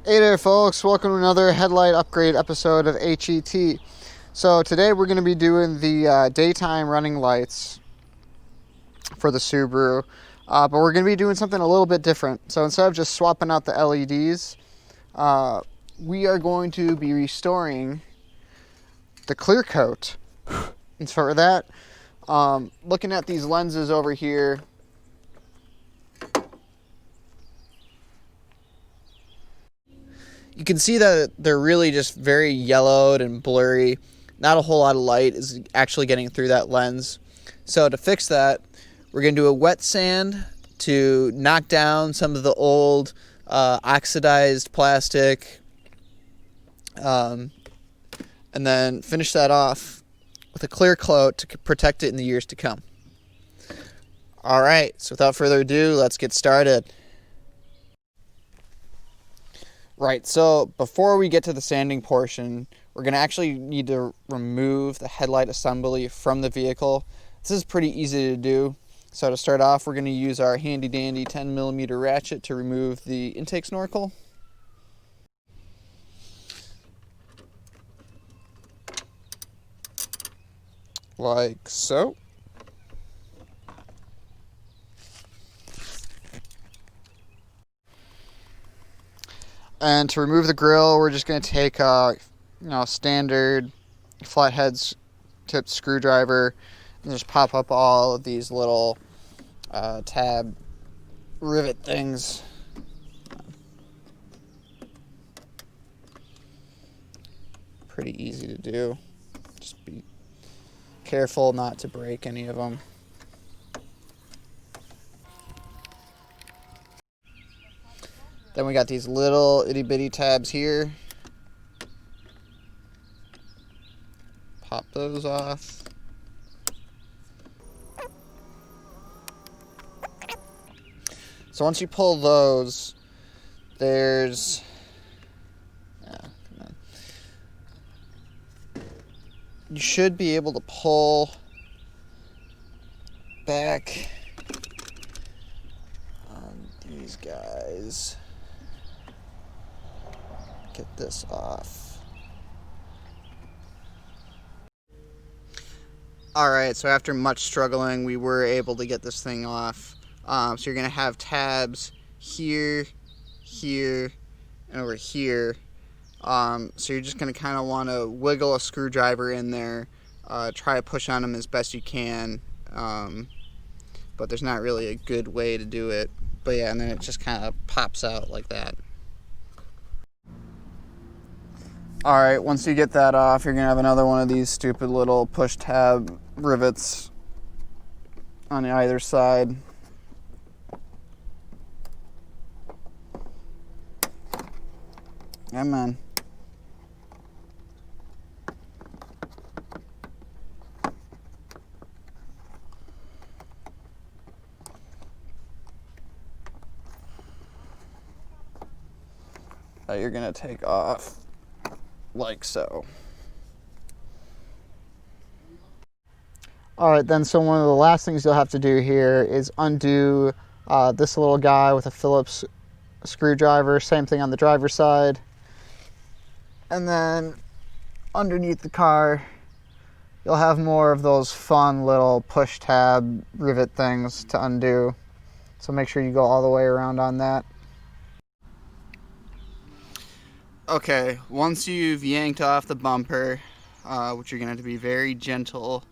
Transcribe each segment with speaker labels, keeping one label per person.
Speaker 1: Hey there folks, welcome to another headlight upgrade episode of HET. So today we're going to be doing the daytime running lights for the Subaru, but we're going to be doing something a little bit different. So instead of just swapping out the LEDs, we are going to be restoring the clear coat. And for that, looking at these lenses over here, you can see that they're really just very yellowed and blurry. Not a whole lot of light is actually getting through that lens. So to fix that, we're going to do a wet sand to knock down some of the old oxidized plastic, and then finish that off with a clear coat to protect it in the years to come. All right, so without further ado, let's get started. Right, so before we get to the sanding portion, we're going to actually need to remove the headlight assembly from the vehicle. This is pretty easy to do. So to start off, we're going to use our handy dandy 10mm ratchet to remove the intake snorkel. Like so. And to remove the grill, we're just going to take a standard flathead tip screwdriver and just pop up all of these little tab rivet things. Pretty easy to do. Just be careful not to break any of them. Then we got these little itty bitty tabs here. Pop those off. So once you pull those, there's you should be able to pull back on these guys. Get this off. Alright, so after much struggling, we were able to get this thing off. So you're going to have tabs here, here, and over here. So you're just going to kind of want to wiggle a screwdriver in there. Try to push on them as best you can. But there's not really a good way to do it. But yeah, and then it just kind of pops out like that. Alright, once you get that off, you're going to have another one of these stupid little push tab rivets on either side. Come on. That you're going to take off. Like so. Alright then, so one of the last things you'll have to do here is undo this little guy with a Phillips screwdriver. Same thing on the driver's side. And then underneath the car, you'll have more of those fun little push tab rivet things to undo. So make sure you go all the way around on that. Okay, once you've yanked off the bumper, which you're going to have to be very gentle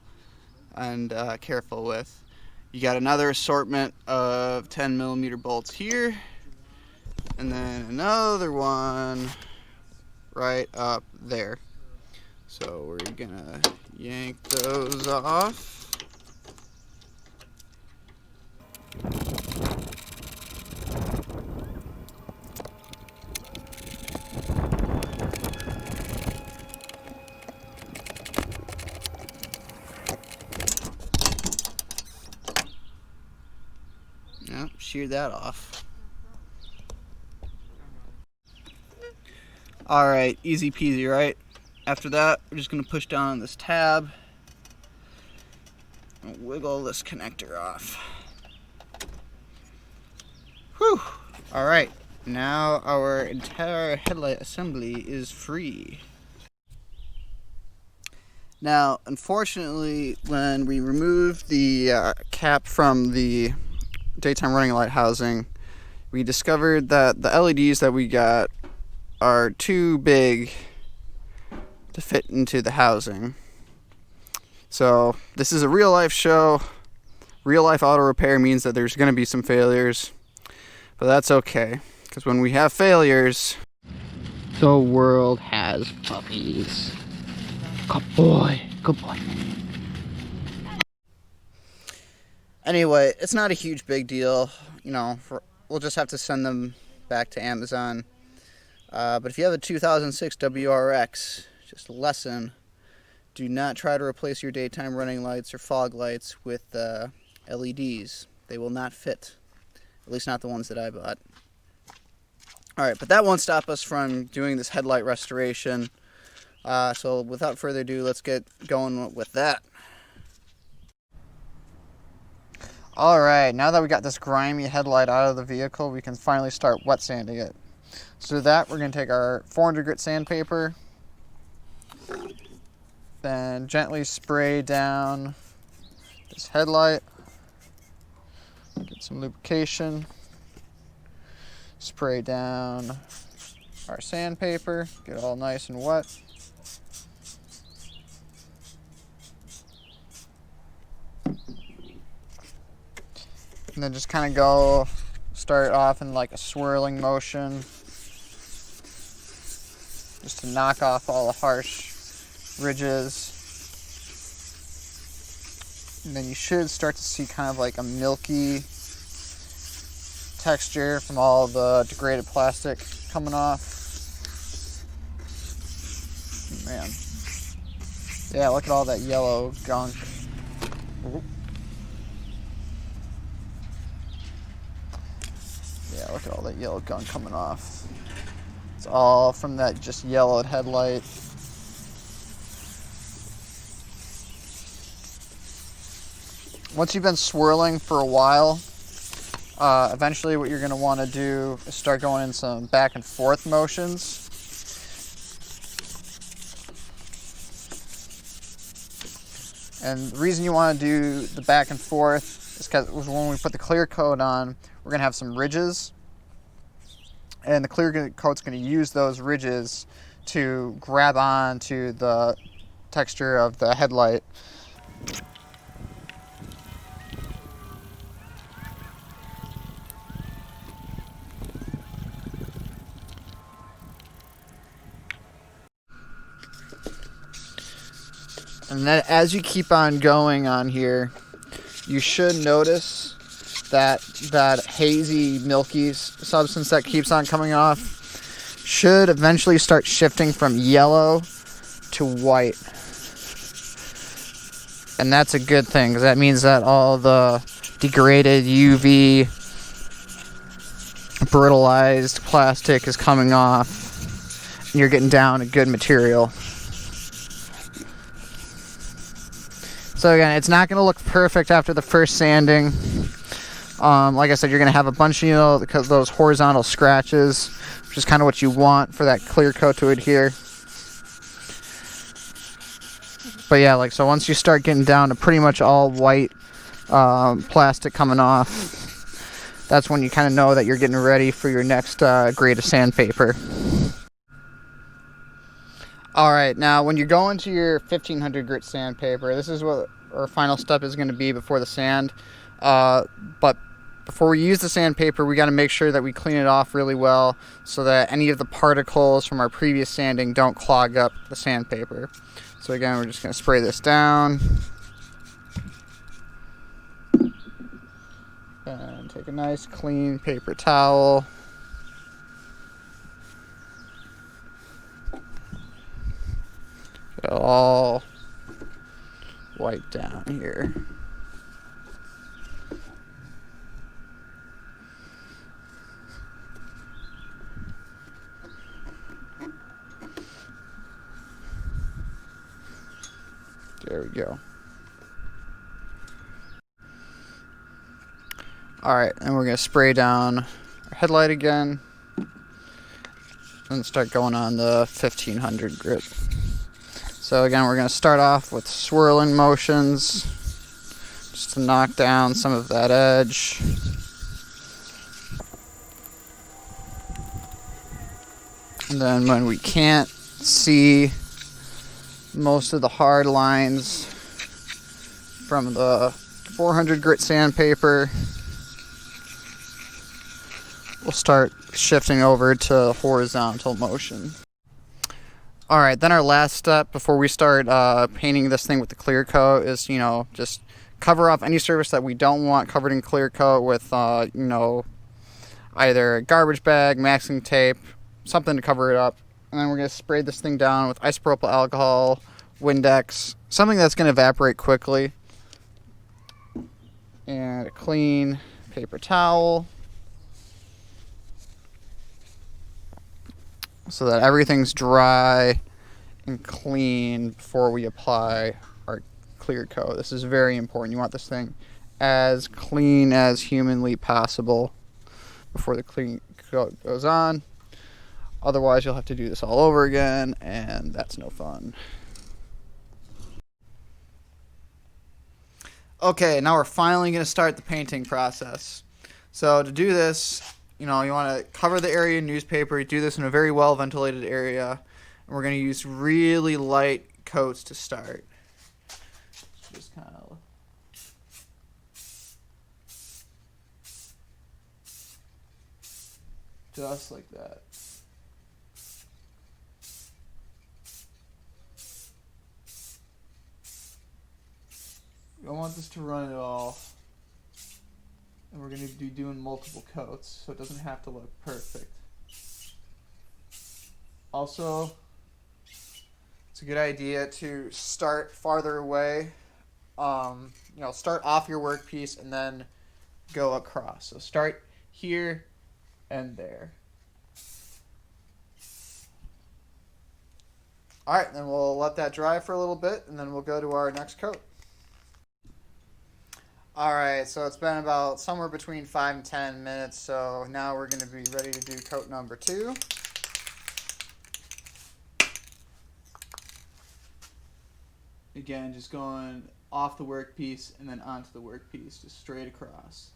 Speaker 1: and careful with, you got another assortment of 10mm bolts here, and then another one right up there. So we're going to yank those off. Yep, shear that off. Alright, easy peasy, right? After that, we're just going to push down on this tab and wiggle this connector off. Whew! Alright, Now our entire headlight assembly is free. Now, unfortunately, when we removed the cap from the daytime running light housing, we discovered that the LEDs that we got are too big to fit into the housing. So this is a real life show. Real life auto repair means that there's going to be some failures, but that's okay, because when we have failures, the world has puppies. Good boy, good boy. Anyway, it's not a huge big deal, you know. We'll just have to send them back to Amazon. But if you have a 2006 WRX, just a lesson: do not try to replace your daytime running lights or fog lights with LEDs. They will not fit. At least not the ones that I bought. Alright, but that won't stop us from doing this headlight restoration. So without further ado, let's get going with that. Alright, now that we got this grimy headlight out of the vehicle, we can finally start wet sanding it. So to do that, we're going to take our 400 grit sandpaper, then gently spray down this headlight, get some lubrication, spray down our sandpaper, get it all nice and wet. And then just kind of start off in like a swirling motion, just to knock off all the harsh ridges. And then you should start to see kind of like a milky texture from all the degraded plastic coming off. Man. Yeah, look at all that yellow gunk. Yeah, look at all that yellow gunk coming off. It's all from that just yellowed headlight. Once you've been swirling for a while, eventually what you're going to want to do is start going in some back and forth motions. And the reason you want to do the back and forth is because when we put the clear coat on, we're going to have some ridges. And the clear coat's going to use those ridges to grab onto the texture of the headlight. And then as you keep on going on here, you should notice that hazy, milky substance that keeps on coming off should eventually start shifting from yellow to white. And that's a good thing, because that means that all the degraded UV brittleized plastic is coming off, and you're getting down a good material. So again, it's not going to look perfect after the first sanding. Like I said, you're going to have a bunch of, those horizontal scratches, which is kind of what you want for that clear coat to adhere. But yeah, so once you start getting down to pretty much all white plastic coming off, that's when you kind of know that you're getting ready for your next grade of sandpaper. Alright, now when you go into your 1500 grit sandpaper, this is what our final step is going to be before the sand. But before we use the sandpaper, we got to make sure that we clean it off really well so that any of the particles from our previous sanding don't clog up the sandpaper. So again, we're just going to spray this down. And take a nice clean paper towel. Get it all wiped down here. There we go. Alright, and we're going to spray down our headlight again. and start going on the 1500 grit. So again, we're going to start off with swirling motions just to knock down some of that edge. And then when we can't see most of the hard lines from the 400 grit sandpaper, we'll start shifting over to horizontal motion. Alright, then our last step before we start painting this thing with the clear coat is, just cover off any surface that we don't want covered in clear coat with, either a garbage bag, masking tape, something to cover it up. And then we're going to spray this thing down with isopropyl alcohol, Windex, something that's going to evaporate quickly. And a clean paper towel, so that everything's dry and clean before we apply our clear coat. This is very important. You want this thing as clean as humanly possible before the clean coat goes on. Otherwise, you'll have to do this all over again, and that's no fun. Okay, now we're finally going to start the painting process. So to do this, you want to cover the area in newspaper. You do this in a very well ventilated area. And we're going to use really light coats to start. Just kind of just like that. We don't want this to run at all. And we're going to be doing multiple coats, so it doesn't have to look perfect. Also, it's a good idea to start farther away. Start off your workpiece and then go across. So start here and there. Alright, then we'll let that dry for a little bit, and then we'll go to our next coat. Alright, so it's been about somewhere between 5 and 10 minutes, so now we're going to be ready to do coat number 2. Again, just going off the workpiece and then onto the workpiece, just straight across.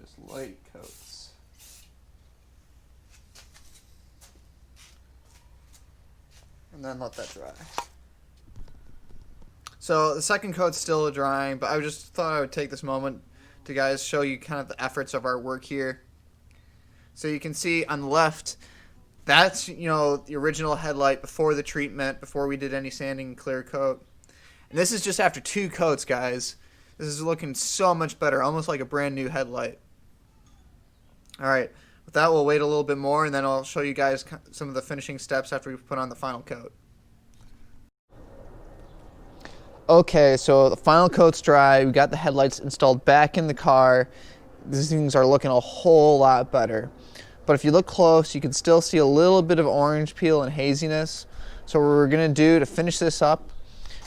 Speaker 1: Just light coats. And then let that dry. So the second coat's still drying, but I just thought I would take this moment to guys show you kind of the efforts of our work here. So you can see on the left, that's the original headlight before the treatment, before we did any sanding and clear coat. And this is just after 2 coats, guys. This is looking so much better, almost like a brand new headlight. Alright. With that, we'll wait a little bit more, and then I'll show you guys some of the finishing steps after we put on the final coat. Okay, so the final coat's dry. We got the headlights installed back in the car. These things are looking a whole lot better. But if you look close, you can still see a little bit of orange peel and haziness. So what we're going to do to finish this up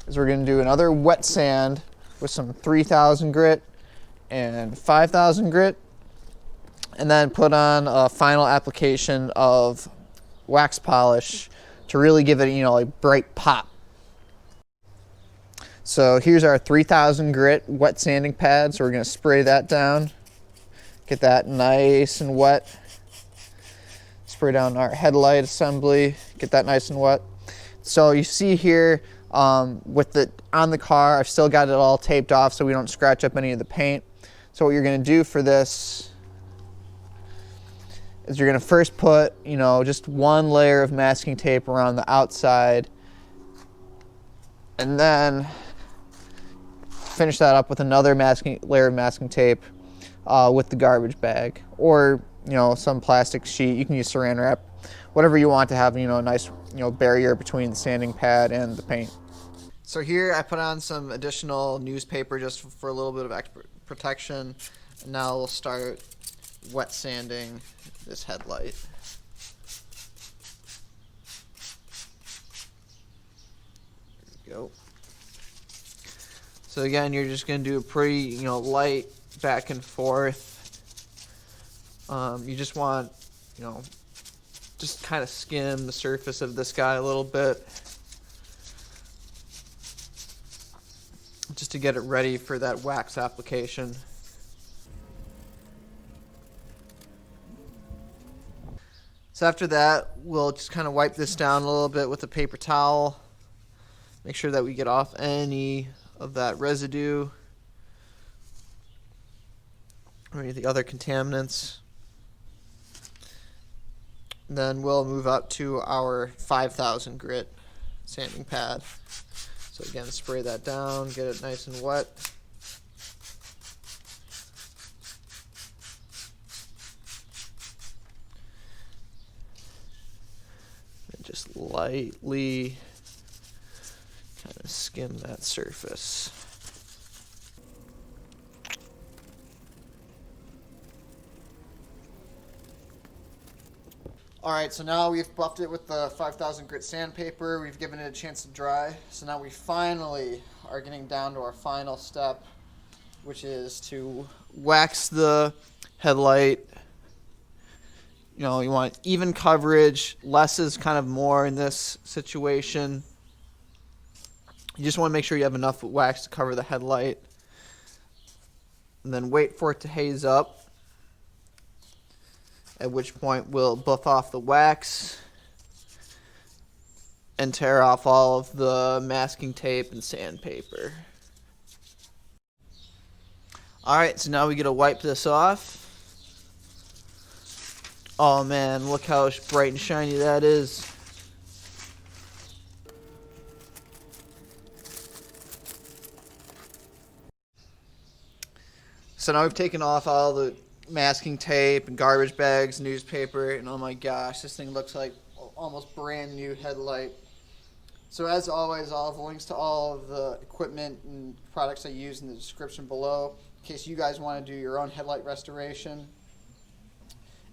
Speaker 1: is we're going to do another wet sand with some 3000 grit and 5000 grit. And then put on a final application of wax polish to really give it, a bright pop. So here's our 3000 grit wet sanding pad. So we're going to spray that down, get that nice and wet. Spray down our headlight assembly, get that nice and wet. So you see here with it on the car, I've still got it all taped off so we don't scratch up any of the paint. So what you're going to do for this is you're going to first put, just one layer of masking tape around the outside, and then finish that up with another layer of masking tape with the garbage bag, or some plastic sheet. You can use saran wrap, whatever you want to have a nice barrier between the sanding pad and the paint. So here I put on some additional newspaper just for a little bit of extra protection. And now we'll start wet sanding this headlight. There we go. So again, you're just going to do a pretty, light back and forth. You just want, just kind of skim the surface of this guy a little bit, just to get it ready for that wax application. So after that, we'll just kind of wipe this down a little bit with a paper towel. Make sure that we get off any of that residue or any of the other contaminants. Then we'll move up to our 5000 grit sanding pad. So again, spray that down, get it nice and wet. And just lightly kind of skim that surface. Alright, so now we've buffed it with the 5000 grit sandpaper. We've given it a chance to dry. So now we finally are getting down to our final step, which is to wax the headlight. You want even coverage. Less is kind of more in this situation. You just want to make sure you have enough wax to cover the headlight. And then wait for it to haze up, at which point we'll buff off the wax and tear off all of the masking tape and sandpaper. Alright, so now we get to wipe this off. Oh man, look how bright and shiny that is. So now we've taken off all the masking tape and garbage bags, newspaper, and oh my gosh, this thing looks like almost brand new headlight. So as always, I'll have links to all of the equipment and products I use in the description below in case you guys want to do your own headlight restoration.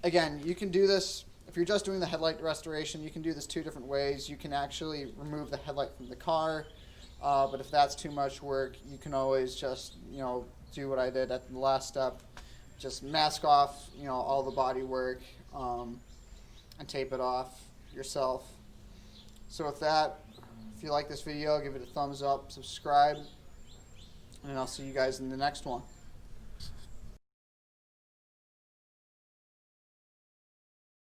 Speaker 1: Again, you can do this, if you're just doing the headlight restoration, you can do this two different ways. You can actually remove the headlight from the car, but if that's too much work, you can always just, do what I did at the last step. Just mask off, all the body work and tape it off yourself. So with that, if you like this video, give it a thumbs up, subscribe, and I'll see you guys in the next one.